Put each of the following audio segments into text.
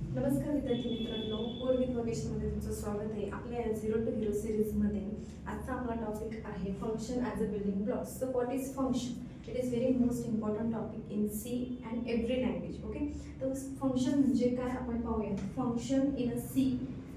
नमस्कार विद्यार्थी मित्रांनो, कोड विथ वोकेशनमध्ये तुमचं स्वागत आहे. आपल्या झिरो टू हिरो सिरीजमध्ये आजचा आपला टॉपिक आहे function as a building blocks. So what is function? It is very most important topic in C and every language. Okay, तर फंक्शन म्हणजे काय आपण पाहूया. Function in a C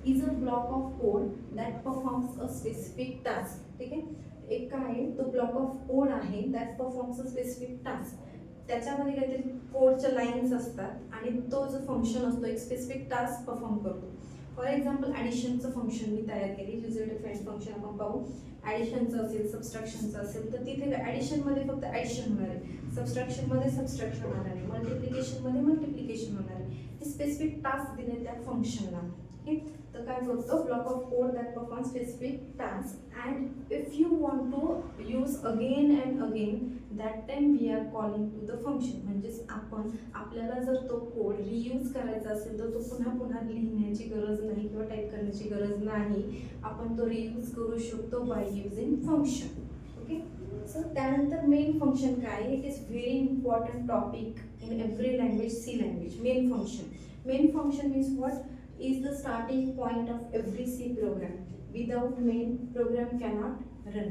is a block of code that performs a specific task. ठीक आहे, एक काय आहे तो ब्लॉक ऑफ कोड आहे that performs a specific task. त्याच्यामध्ये काहीतरी कोडच्या लाईन्स असतात आणि तो जो फंक्शन असतो एक स्पेसिफिक टास्क परफॉर्म करतो. फॉर एक्झाम्पल ॲडिशनचं फंक्शन मी तयार केली. युजर डिफाईन्ड फंक्शन आपण पाहू. ॲडिशनचं असेल, सबस्ट्रॅक्शनचं असेल, तर तिथे ॲडिशनमध्ये फक्त ॲडिशन होणार आहे, सबस्ट्रॅक्शनमध्ये सबस्ट्रॅक्शन होणार आहे, मल्टिप्लिकेशनमध्ये मल्टिप्लिकेशन होणार आहे. हे स्पेसिफिक टास्क दिले त्या फंक्शनला. ओके, तर काय करतो block of code that perform specific task and if you want to use again and again that time we are calling to the function. म्हणजेच आपल्याला जर तो कोड रियूज करायचा असेल तर तो पुन्हा पुन्हा लिहिण्याची गरज नाही किंवा टाईप करण्याची गरज नाही. आपण तो रियूज करू शकतो by using function. Okay, so त्यानंतर मेन फंक्शन काय. It is very important topic in every language, C language. Main function means what is the starting point of every C program. Without main program cannot run.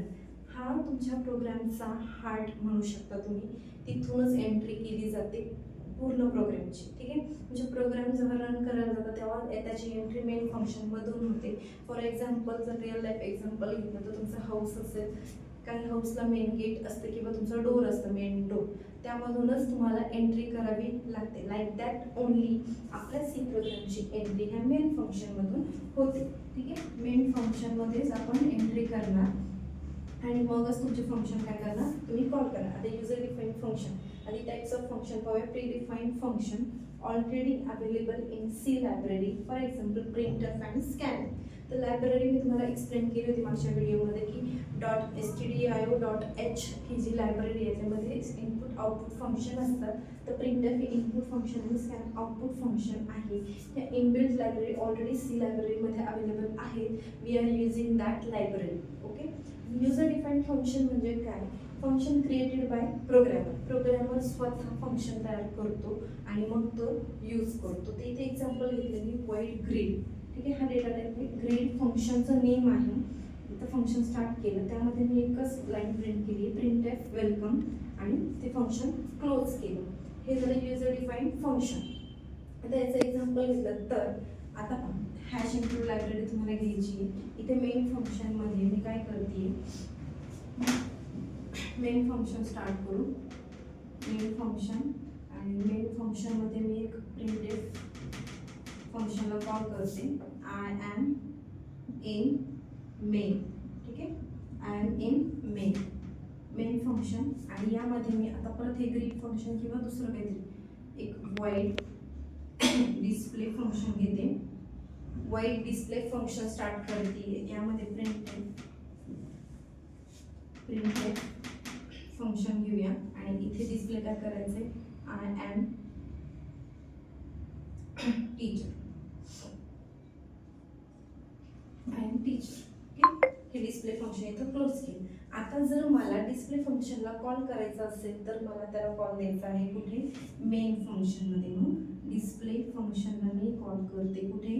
हा तुमच्या प्रोग्रामचा heart म्हणू शकता तुम्ही. तिथूनच entry केली जाते पूर्ण प्रोग्रामची. ठीक आहे, म्हणजे प्रोग्राम जेव्हा रन करायला जातं तेव्हा त्याची एंट्री मेन फंक्शनमधून होते. फॉर एक्झाम्पल जर रिअल लाईफ एक्झाम्पल घेतलं तर तुमचा हाऊस असेल, काही हाऊसला मेन गेट असते किंवा तुमचं डोर असतं, मेन डोर, त्यामधूनच तुम्हाला एंट्री करावी लागते. लाईक दॅट ओनली आपल्या सी प्रोग्रामची एंट्री ह्या मेन फंक्शनमधून होते. ठीक आहे, मेन फंक्शनमध्येच आपण एंट्री करणार आणि मगच तुमचे फंक्शन काय करणार तुम्ही कॉल करणार. आता युजर डिफाईन्ड फंक्शन आणि टाइप्स ऑफ फंक्शन पाहूया. Predefined function already available in C library. For example printf and scan. तर लायब्ररी मी तुम्हाला एक्सप्लेन केली होती मागच्या व्हिडिओमध्ये की .stdio.h ही जी लायब्ररी आहे त्यामध्ये इनपुट आउटपुट फंक्शन असतात. तर प्रिंटफ हे इनपुट फंक्शन आणि स्कॅन आउटपुट फंक्शन आहे. ह्या इनबिल्ट लायब्ररी ऑलरेडी सी लायब्ररीमध्ये अवेलेबल आहे. We are using that library. Okay, user defined function म्हणजे काय. फंक्शन क्रिएटेड बाय प्रोग्रॅमर स्वतः फंक्शन तयार करतो आणि मग तो यूज करतो. ते इथे एक्झाम्पल घेतलेली वाईड ग्रीड. ठीक आहे, हा डेटा टाईप ग्रीड फंक्शनचं नेम आहे. इथं फंक्शन स्टार्ट केलं त्यामध्ये मी एकच लाईन प्रिंट केली, प्रिंटफ वेलकम, आणि ते फंक्शन क्लोज केलं. हे झालं युजर डिफाईन्ड फंक्शन. आता याचं एक्झाम्पल घेतलं तर आता हॅश इनक्लूड लायब्ररी तुम्हाला घ्यायची. इथे मेन फंक्शनमध्ये मी काय करते, मेन फंक्शन स्टार्ट करू. मेन फंक्शन आणि मेन फंक्शनमध्ये मी एक प्रिंटफ फंक्शनला कॉल करते. I am in main. ठीक आहे, I am in main function. आणि यामध्ये मी आता परत हे ग्रीड फंक्शन किंवा दुसरं काहीतरी एक वाईड डिस्प्ले फंक्शन घेते. वाईड डिस्प्ले फंक्शन स्टार्ट करते. यामध्ये प्रिंट फंक्शन घेऊया आणि इथे डिस्प्ले काय करायचे, आय एम टीचर. ओके, हे डिस्प्ले फंक्शन इथं क्लोज केलं. आता जर मला डिस्प्ले फंक्शनला कॉल करायचा असेल तर मला त्याला कॉल द्यायचा आहे कुठे, मेन फंक्शनमध्ये. मग डिस्प्ले फंक्शनला मी कॉल करते कुठे,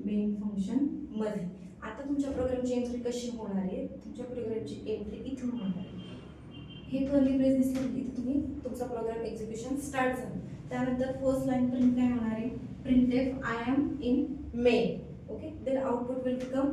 मेन फंक्शनमध्ये. आता तुमच्या प्रोग्रामची एंट्री कशी होणार आहे, तुमच्या प्रोग्रामची एंट्री इथून होणार आहे. हे कर्ली ब्रेस दिसलं इथे तुम्ही तुमचा प्रोग्राम एक्झिक्युशन स्टार्ट झालं. त्यानंतर फर्स्ट लाईन प्रिंट काय होणार आहे, printf I am in main. Okay, then output will become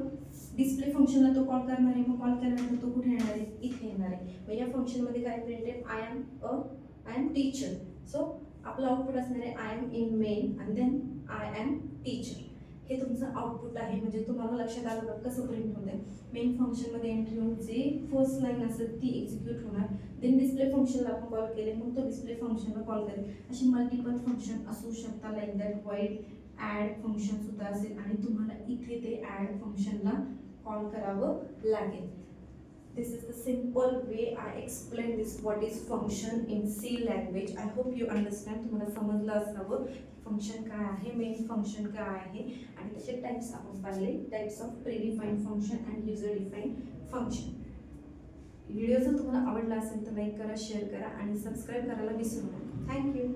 display फंक्शनला तो कॉल करणार आहे. मग कॉल केल्यानंतर तो कुठे येणार आहे, इथे येणार आहे. मग या फंक्शनमध्ये काय printf I am teacher. So आपलं आउटपुट असणार आहे आय एम इन मेन आणि देन आय एम टीचर. हे तुमचं आउटपुट आहे. म्हणजे तुम्हाला लक्षात आलं का कसं प्रिंट होतं आहे. मेन फंक्शनमध्ये एंट्री होऊन जे फर्स्ट लाईन असेल ती एक्झिक्यूट होणार. देन डिस्प्ले फंक्शनला आपण कॉल केले मग तो डिस्प्ले फंक्शनला कॉल करेल. अशी मल्टिपल फंक्शन असू शकतात. Like that void add function सुद्धा असेल आणि तुम्हाला इथे ते ॲड फंक्शनला कॉल करावं लागेल. This is the simple way I explain this what is function in C language. I hope you understand. तुम्हाला समजलं असावं फंक्शन काय आहे, मेन फंक्शन काय आहे आणि त्याचे टाइप्स आपण पाहिले. Types of pre defined function and user defined function. Video जर तुम्हाला आवडला असेल तर लाईक करा, शेअर करा आणि सबस्क्राईब करायला विसरू नका. थँक्यू.